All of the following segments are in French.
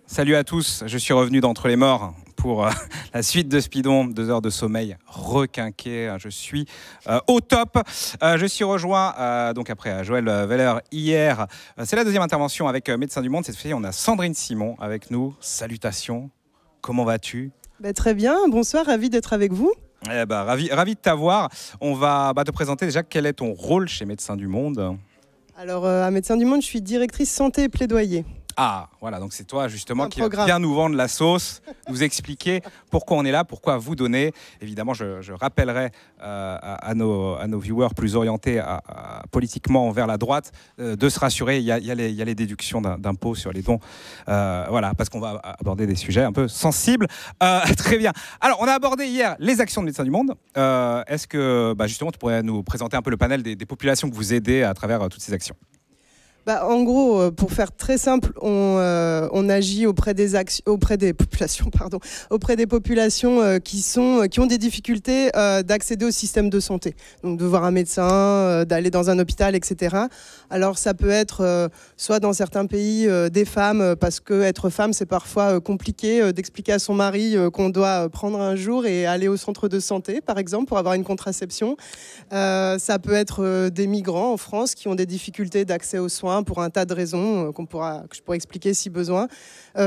Salut à tous, je suis revenu d'entre les morts pour la suite de Speedon, 2 heures de sommeil requinqué, je suis au top. Je suis rejoint donc après Joël Weller hier, c'est la deuxième intervention avec Médecins du Monde. Cette fois-ci on a Sandrine Simon avec nous, salutations, comment vas-tu? Très bien, bonsoir, ravi d'être avec vous. Ravi de t'avoir. On va te présenter déjà quel est ton rôle chez Médecins du Monde. Alors à Médecins du Monde, je suis directrice santé et plaidoyer. Ah, voilà, donc c'est toi justement qui va bien nous vendre la sauce, nous expliquer pourquoi on est là, pourquoi vous donner. Évidemment, je rappellerai à nos viewers plus orientés politiquement vers la droite de se rassurer, il y a les déductions d'impôts sur les dons. Voilà, parce qu'on va aborder des sujets un peu sensibles. Très bien. Alors, on a abordé hier les actions de Médecins du Monde. Est-ce que justement, tu pourrais nous présenter un peu le panel des populations que vous aidez à travers toutes ces actions ? En gros, pour faire très simple, on agit auprès des populations qui ont des difficultés d'accéder au système de santé. Donc de voir un médecin, d'aller dans un hôpital, etc. Alors ça peut être soit dans certains pays des femmes, parce que être femme c'est parfois compliqué d'expliquer à son mari qu'on doit prendre un jour et aller au centre de santé, par exemple, pour avoir une contraception. Ça peut être des migrants en France qui ont des difficultés d'accès aux soins pour un tas de raisons que je pourrais expliquer si besoin.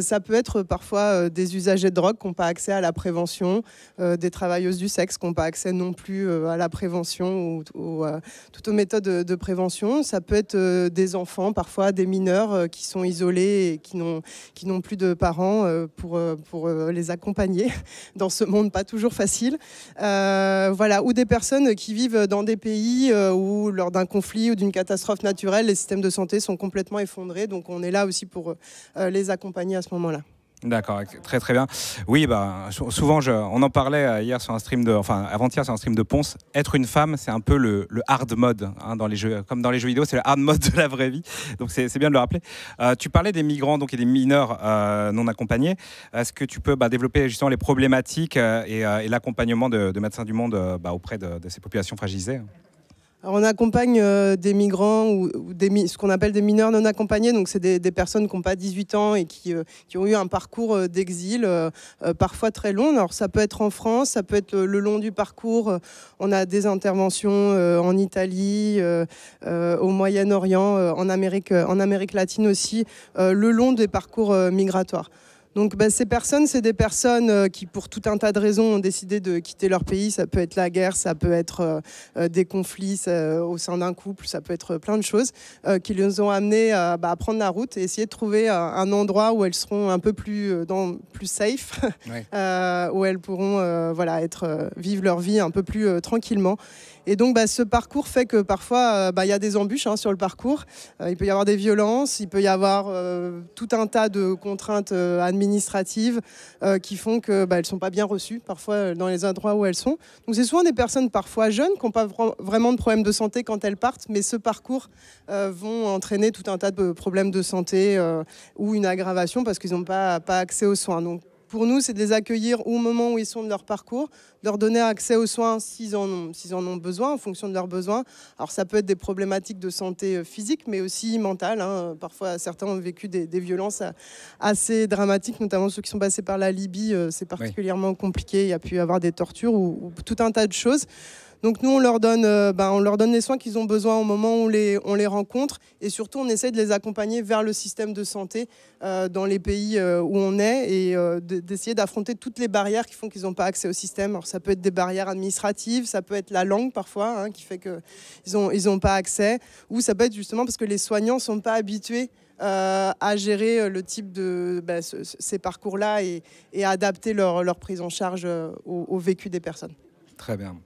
Ça peut être parfois des usagers de drogue qui n'ont pas accès à la prévention, des travailleuses du sexe qui n'ont pas accès non plus à la prévention ou toutes aux méthodes de prévention. Ça peut être des enfants, parfois des mineurs qui sont isolés et qui n'ont plus de parents pour les accompagner dans ce monde pas toujours facile. Voilà. Ou des personnes qui vivent dans des pays où lors d'un conflit ou d'une catastrophe naturelle, les systèmes de santé sont complètement effondrés. Donc on est là aussi pour les accompagner à ce moment-là. D'accord, très très bien. Oui, souvent on en parlait hier sur un stream avant-hier sur un stream de Ponce. Être une femme, c'est un peu le hard mode dans les jeux, comme dans les jeux vidéo, c'est le hard mode de la vraie vie. Donc c'est bien de le rappeler. Tu parlais des migrants donc et des mineurs non accompagnés. Est-ce que tu peux développer justement les problématiques et l'accompagnement de Médecins du Monde auprès de ces populations fragilisées? Alors on accompagne des migrants ou ce qu'on appelle des mineurs non accompagnés. Donc c'est des personnes qui n'ont pas 18 ans et qui ont eu un parcours d'exil parfois très long. Alors ça peut être en France, ça peut être le long du parcours. On a des interventions en Italie, au Moyen-Orient, en Amérique latine aussi, le long des parcours migratoires. Donc ces personnes, c'est des personnes qui, pour tout un tas de raisons, ont décidé de quitter leur pays. Ça peut être la guerre, ça peut être des conflits au sein d'un couple, ça peut être plein de choses qui les ont amenés à prendre la route et essayer de trouver un endroit où elles seront un peu plus safe, ouais. Où elles pourront vivre leur vie un peu plus tranquillement. Et donc ce parcours fait que parfois y a des embûches sur le parcours. Il peut y avoir des violences, il peut y avoir tout un tas de contraintes administratives qui font que elles sont pas bien reçues parfois dans les endroits où elles sont. Donc c'est souvent des personnes parfois jeunes qui n'ont pas vraiment de problèmes de santé quand elles partent, mais ce parcours vont entraîner tout un tas de problèmes de santé ou une aggravation parce qu'ils n'ont pas accès aux soins. Donc pour nous, c'est de les accueillir au moment où ils sont de leur parcours, de leur donner accès aux soins s'ils en ont besoin, en fonction de leurs besoins. Alors ça peut être des problématiques de santé physique, mais aussi mentale. Parfois, certains ont vécu des violences assez dramatiques, notamment ceux qui sont passés par la Libye. C'est particulièrement compliqué. Il y a pu y avoir des tortures ou tout un tas de choses. Donc nous, on leur donne les soins qu'ils ont besoin au moment où on les rencontre. Et surtout, on essaie de les accompagner vers le système de santé dans les pays où on est et d'essayer d'affronter toutes les barrières qui font qu'ils n'ont pas accès au système. Alors ça peut être des barrières administratives, ça peut être la langue parfois qui fait qu'ils n'ont pas accès. Ou ça peut être justement parce que les soignants ne sont pas habitués à gérer le type de ces parcours-là et à adapter leur prise en charge au vécu des personnes. Très bien.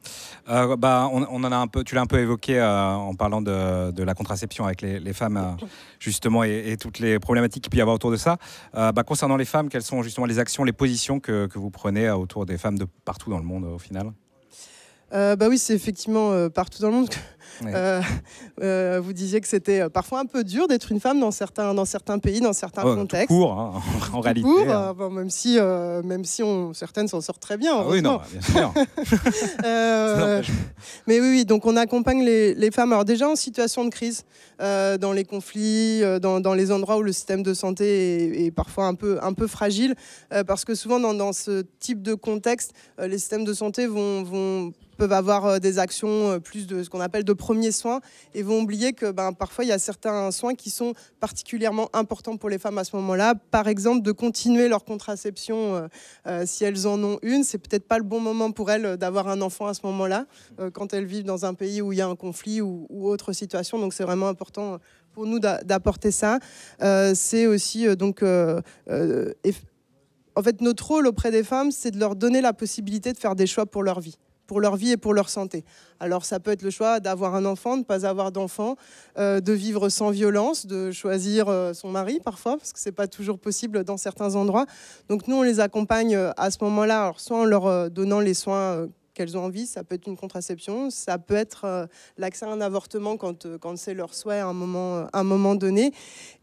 On en a un peu, tu l'as un peu évoqué en parlant de la contraception avec les femmes justement et toutes les problématiques qu'il peut y avoir autour de ça. Concernant les femmes, quelles sont justement les actions, les positions que vous prenez autour des femmes de partout dans le monde au final ? Bah oui, c'est effectivement partout dans le monde. Ouais. Vous disiez que c'était parfois un peu dur d'être une femme dans certains pays, dans certains contextes. Tout court, hein, en réalité. Court, bon, même si certaines s'en sortent très bien. Ah oui, non, bien sûr. Mais oui, donc on accompagne les femmes. Alors déjà en situation de crise, dans les conflits, dans les endroits où le système de santé est parfois un peu fragile, parce que souvent dans ce type de contexte, les systèmes de santé peuvent avoir des actions plus de ce qu'on appelle de premiers soins et vont oublier que parfois il y a certains soins qui sont particulièrement importants pour les femmes à ce moment-là. Par exemple, de continuer leur contraception si elles en ont une. C'est peut-être pas le bon moment pour elles d'avoir un enfant à ce moment-là, quand elles vivent dans un pays où il y a un conflit ou autre situation. Donc c'est vraiment important pour nous d'apporter ça. C'est aussi en fait, notre rôle auprès des femmes, c'est de leur donner la possibilité de faire des choix pour leur vie et pour leur santé. Alors ça peut être le choix d'avoir un enfant, de ne pas avoir d'enfant, de vivre sans violence, de choisir son mari parfois, parce que ce n'est pas toujours possible dans certains endroits. Donc nous, on les accompagne à ce moment-là, alors soit en leur donnant les soins qu'elles ont envie, ça peut être une contraception, ça peut être l'accès à un avortement quand c'est leur souhait à un moment donné.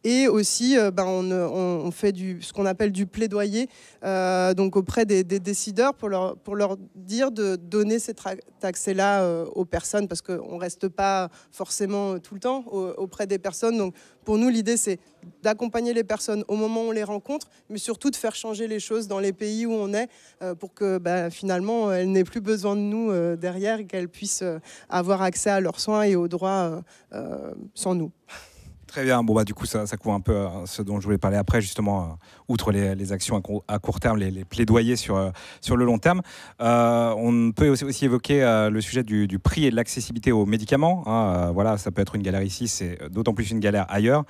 Et aussi, on fait ce qu'on appelle du plaidoyer donc auprès des décideurs pour leur dire de donner cet accès-là aux personnes, parce qu'on ne reste pas forcément tout le temps auprès des personnes. Donc pour nous, l'idée, c'est d'accompagner les personnes au moment où on les rencontre, mais surtout de faire changer les choses dans les pays où on est pour que finalement, elles n'aient plus besoin de nous derrière et qu'elles puissent avoir accès à leurs soins et aux droits sans nous. Très bien. Bon, du coup, ça couvre un peu ce dont je voulais parler après, justement, outre les actions à court terme, les plaidoyers sur le long terme. On peut aussi évoquer le sujet du prix et de l'accessibilité aux médicaments. Hein. Voilà, ça peut être une galère ici, c'est d'autant plus une galère ailleurs.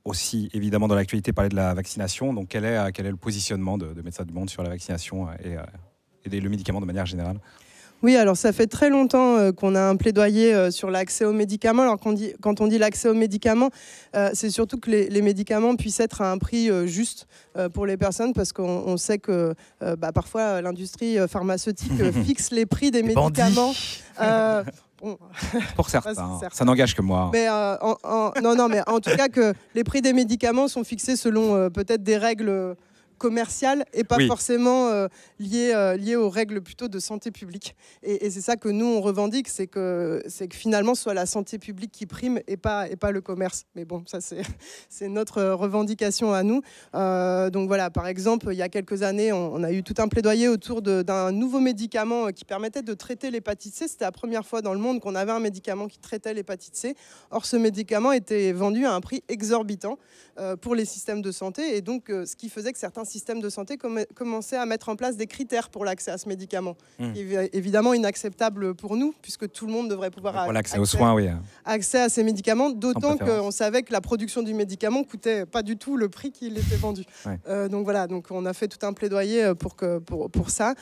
Aussi, évidemment, dans l'actualité, parler de la vaccination. Donc, quel est le positionnement de Médecins du Monde sur la vaccination et le médicament de manière générale ? Oui, alors ça fait très longtemps qu'on a un plaidoyer sur l'accès aux médicaments. Alors quand on dit l'accès aux médicaments, c'est surtout que les médicaments puissent être à un prix juste pour les personnes, parce qu'on sait que parfois l'industrie pharmaceutique fixe les prix des médicaments. Bon. Pour certains, ça n'engage que moi. Mais mais en tout cas que les prix des médicaments sont fixés selon peut-être des règles commerciales et pas forcément liées aux règles plutôt de santé publique. Et c'est ça que nous on revendique, c'est que finalement ce soit la santé publique qui prime et pas le commerce. Mais bon, ça c'est notre revendication à nous. Donc voilà, par exemple, il y a quelques années, on a eu tout un plaidoyer autour d'un nouveau médicament qui permettait de traiter l'hépatite C. C'était la première fois dans le monde qu'on avait un médicament qui traitait l'hépatite C. Or, ce médicament était vendu à un prix exorbitant pour les systèmes de santé, et donc ce qui faisait que certains systèmes de santé commençaient à mettre en place des critères pour l'accès à ce médicament. Évidemment inacceptable pour nous, puisque tout le monde devrait pouvoir avoir l'accès aux soins, oui. Accès à ces médicaments, d'autant qu'on savait que la production du médicament coûtait pas du tout le prix qu'il était vendu. Ouais. Donc voilà, donc on a fait tout un plaidoyer pour ça.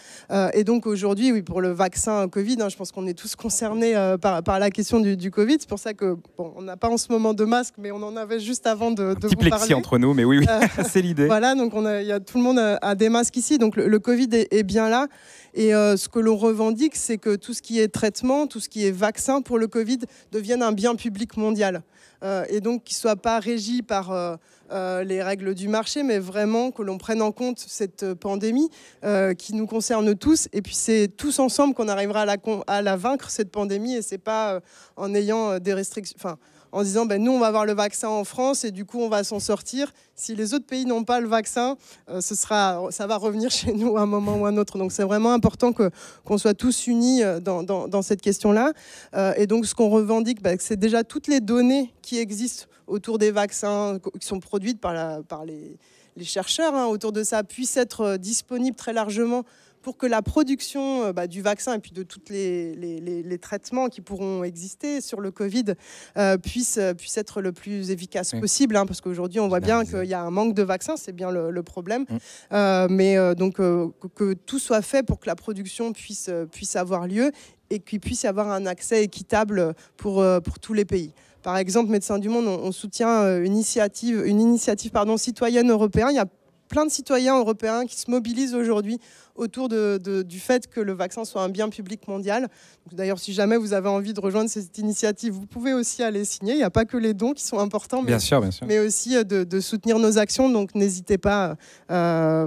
Et donc aujourd'hui, oui, pour le vaccin Covid, je pense qu'on est tous concernés par la question du Covid. C'est pour ça que on n'a pas en ce moment de masque, mais on en avait juste avant de vous parler. Plexi entre nous, mais oui, c'est l'idée. Voilà, donc tout le monde a des masques ici, donc le Covid est bien là. Et ce que l'on revendique, c'est que tout ce qui est traitement, tout ce qui est vaccin pour le Covid devienne un bien public mondial. Et donc qu'il ne soit pas régi par les règles du marché, mais vraiment que l'on prenne en compte cette pandémie qui nous concerne tous. Et puis c'est tous ensemble qu'on arrivera à la vaincre, cette pandémie, et c'est pas en ayant des restrictions... en disant nous on va avoir le vaccin en France et du coup on va s'en sortir. Si les autres pays n'ont pas le vaccin, ça va revenir chez nous à un moment ou à un autre. Donc c'est vraiment important qu'on soit tous unis dans cette question-là. Et donc ce qu'on revendique, c'est déjà toutes les données qui existent autour des vaccins, qui sont produites par les chercheurs autour de ça, puissent être disponibles très largement pour que la production du vaccin et puis de tous les traitements qui pourront exister sur le Covid puisse être le plus efficace possible, parce qu'aujourd'hui on voit bien qu'il y a un manque de vaccins, c'est bien le problème. Donc que tout soit fait pour que la production puisse avoir lieu et qu'il puisse y avoir un accès équitable pour tous les pays. Par exemple, Médecins du Monde, on soutient une initiative citoyenne européenne. Il y a plein de citoyens européens qui se mobilisent aujourd'hui autour du fait que le vaccin soit un bien public mondial. D'ailleurs, si jamais vous avez envie de rejoindre cette initiative, vous pouvez aussi aller signer. Il n'y a pas que les dons qui sont importants, mais, bien sûr. mais aussi de soutenir nos actions. Donc n'hésitez pas à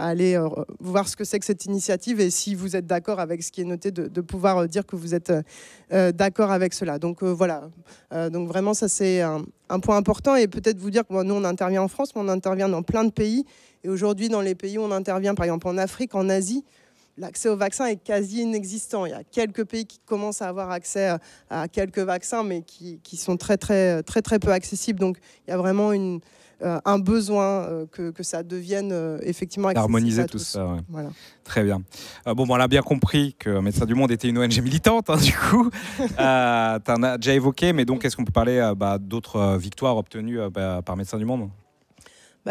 aller voir ce que c'est que cette initiative et si vous êtes d'accord avec ce qui est noté, de pouvoir dire que vous êtes d'accord avec cela. Donc voilà. Donc vraiment, ça c'est un point important. Et peut-être vous dire que nous, on intervient en France, mais on intervient dans plein de pays. Et aujourd'hui, dans les pays où on intervient, par exemple en Afrique, en Asie, l'accès au vaccin est quasi inexistant. Il y a quelques pays qui commencent à avoir accès à quelques vaccins, mais qui sont très peu accessibles. Donc, il y a vraiment un besoin que ça devienne effectivement accessible harmoniser à tout tous. ça. Ouais. Voilà. Très bien. On a bien compris que Médecins du Monde était une ONG militante, du coup. Tu en as déjà évoqué, mais donc, est-ce qu'on peut parler d'autres victoires obtenues par Médecins du Monde ?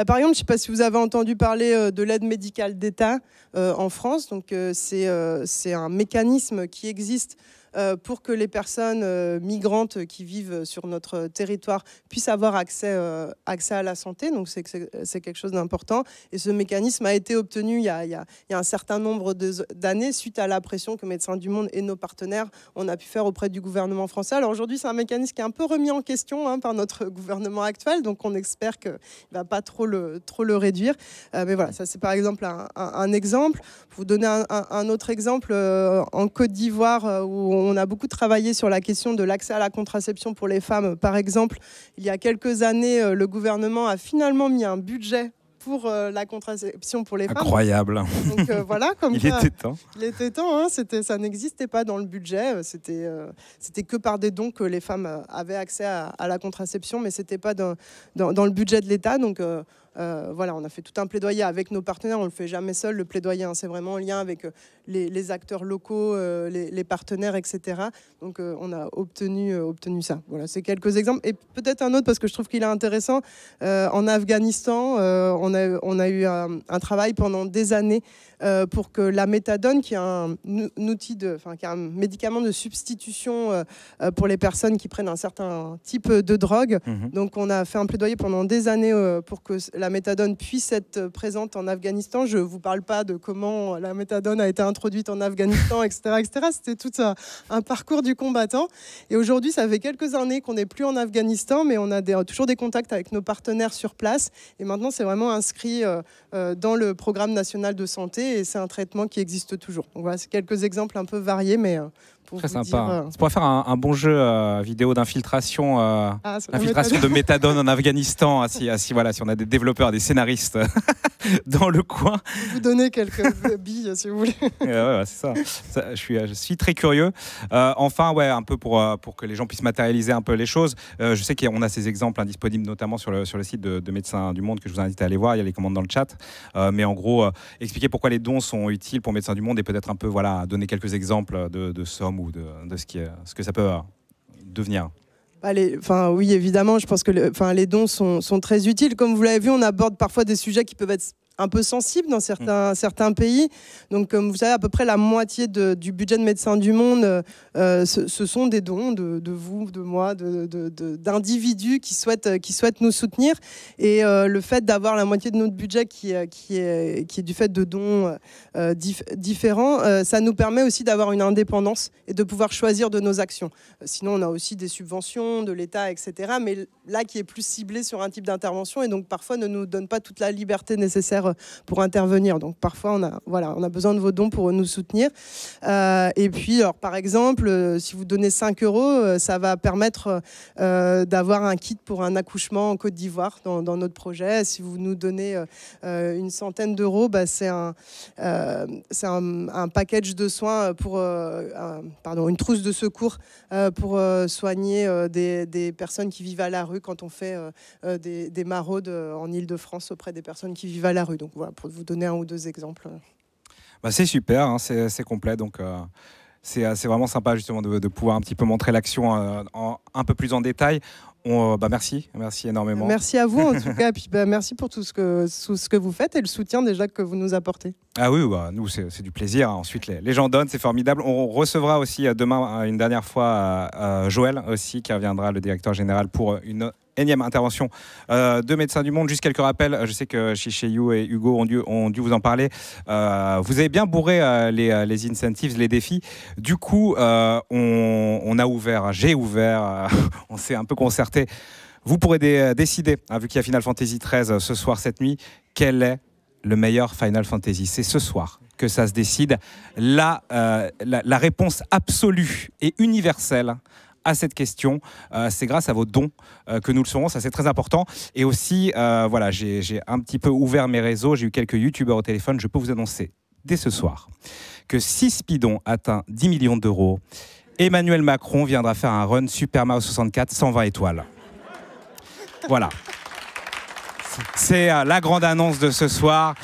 Par exemple, je ne sais pas si vous avez entendu parler de l'aide médicale d'État en France. Donc, c'est un mécanisme qui existe pour que les personnes migrantes qui vivent sur notre territoire puissent avoir accès à la santé. Donc, c'est quelque chose d'important. Et ce mécanisme a été obtenu il y a un certain nombre d'années suite à la pression que Médecins du Monde et nos partenaires on a pu faire auprès du gouvernement français. Alors aujourd'hui, c'est un mécanisme qui est un peu remis en question par notre gouvernement actuel. Donc, on espère qu'il ne va pas trop le réduire. Mais voilà, ça c'est par exemple un exemple. Pour vous donner un autre exemple, en Côte d'Ivoire, où on a beaucoup travaillé sur la question de l'accès à la contraception pour les femmes. Par exemple, il y a quelques années, le gouvernement a finalement mis un budget pour la contraception pour les femmes. Incroyable. Donc voilà, comme il était temps. Il était temps, ça n'existait pas dans le budget. C'était que par des dons que les femmes avaient accès à la contraception, mais c'était pas dans le budget de l'État. Donc on a fait tout un plaidoyer avec nos partenaires. On le fait jamais seul, le plaidoyer. C'est vraiment en lien avec les acteurs locaux, les partenaires, etc. Donc on a obtenu ça. Voilà, c'est quelques exemples. Et peut-être un autre, parce que je trouve qu'il est intéressant. En Afghanistan, on a eu un travail pendant des années pour que la méthadone, qui est un médicament de substitution pour les personnes qui prennent un certain type de drogue. Donc on a fait un plaidoyer pendant des années pour que la méthadone puisse être présente en Afghanistan. Je ne vous parle pas de comment la méthadone a été introduite en Afghanistan, etc. C'était tout un parcours du combattant. Et aujourd'hui, ça fait quelques années qu'on n'est plus en Afghanistan, mais on a toujours des contacts avec nos partenaires sur place. Et maintenant, c'est vraiment inscrit dans le programme national de santé et c'est un traitement qui existe toujours. Donc voilà, c'est quelques exemples un peu variés, mais pour très vous sympa. dire, Ça pourrait faire un bon jeu vidéo d'infiltration de méthadone en Afghanistan. Si on a des développeurs, des scénaristes dans le coin. Vous donner quelques billes si vous voulez. C'est ça. Je suis très curieux. Un peu pour que les gens puissent matérialiser un peu les choses. Je sais qu'on a ces exemples disponibles notamment sur le site de Médecins du Monde que je vous invite à aller voir. Il y a les commandes dans le chat. Mais en gros, expliquer pourquoi les dons sont utiles pour Médecins du Monde et peut-être un peu donner quelques exemples de sommes ou de ce que ça peut devenir. Oui, évidemment, je pense que les dons sont très utiles. Comme vous l'avez vu, on aborde parfois des sujets qui peuvent être un peu sensibles dans certains pays. Donc, comme vous savez, à peu près la moitié du budget de Médecins du Monde, ce sont des dons de vous, de moi, d'individus qui souhaitent nous soutenir. Et le fait d'avoir la moitié de notre budget qui est du fait de dons différents, ça nous permet aussi d'avoir une indépendance et de pouvoir choisir de nos actions. Sinon, on a aussi des subventions de l'État, etc. Mais là, qui est plus ciblé sur un type d'intervention et donc parfois ne nous donne pas toute la liberté nécessaire pour intervenir. Donc parfois on a besoin de vos dons pour nous soutenir. Et puis alors, par exemple, si vous donnez 5 €, ça va permettre d'avoir un kit pour un accouchement en Côte d'Ivoire dans notre projet. Si vous nous donnez une centaine d'euros, c'est un package de soins pour une trousse de secours pour soigner des personnes qui vivent à la rue quand on fait des maraudes en Île-de-France auprès des personnes qui vivent à la rue. Donc voilà, pour vous donner un ou deux exemples. C'est super, c'est complet. Donc c'est vraiment sympa justement de pouvoir un petit peu montrer l'action un peu plus en détail. Merci énormément. Merci à vous en tout cas, puis merci pour tout ce que vous faites et le soutien déjà que vous nous apportez. Ah oui, nous c'est du plaisir. Ensuite les gens donnent, c'est formidable. On recevra aussi demain une dernière fois Joël aussi qui reviendra, le directeur général, pour une énième intervention de Médecins du Monde. Juste quelques rappels, je sais que chez You et Hugo ont dû vous en parler. Vous avez bien bourré les incentives, les défis. Du coup, on a ouvert, j'ai ouvert, on s'est un peu concerté. Vous pourrez décider, vu qu'il y a Final Fantasy XIII ce soir, cette nuit, quel est le meilleur Final Fantasy. C'est ce soir que ça se décide. La réponse absolue et universelle à cette question, c'est grâce à vos dons que nous le saurons, ça c'est très important. Et aussi, voilà, j'ai un petit peu ouvert mes réseaux, j'ai eu quelques youtubeurs au téléphone, je peux vous annoncer dès ce soir que si Speedon atteint 10 millions d'euros, Emmanuel Macron viendra faire un run Super Mario 64 120 étoiles. Voilà. C'est la grande annonce de ce soir.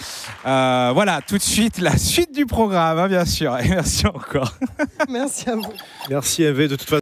Voilà, tout de suite, la suite du programme, hein, bien sûr. Et merci encore. Merci à vous. Merci, Hervé. De toute façon.